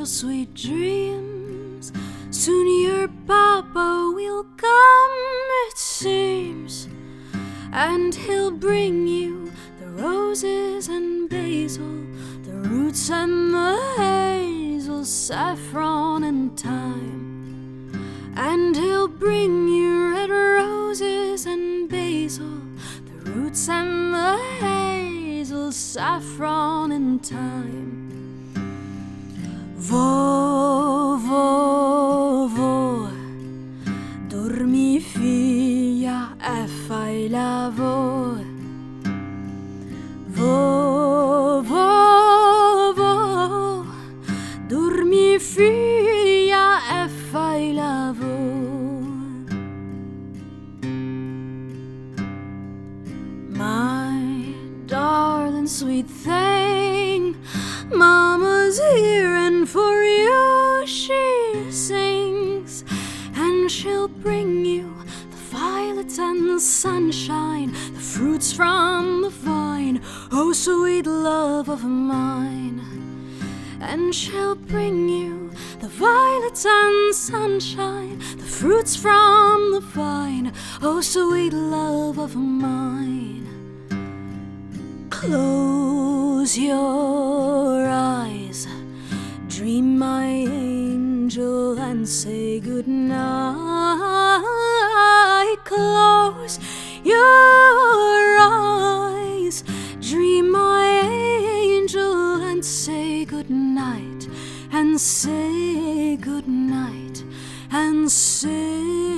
your sweet dreams. Soon your papa will come, it seems, and he'll bring you the roses and basil, the roots and the hazel, saffron and thyme. And he'll bring you red roses and basil, the roots and the hazel, saffron and thyme. Vo, vo, vo, dormi figlia e fai lavoro. Vo, vo, vo, dormi figlia e fai lavoro. My darling sweet thing, Mama's here and for you she sings, and she'll bring you the violets and the sunshine, the fruits from the vine, oh sweet love of mine. And she'll bring you the violets and sunshine, the fruits from the vine, oh sweet love of mine. Close your eyes, dream my angel, and say good night. Close your eyes, dream my angel, and say good night, and say good night, and say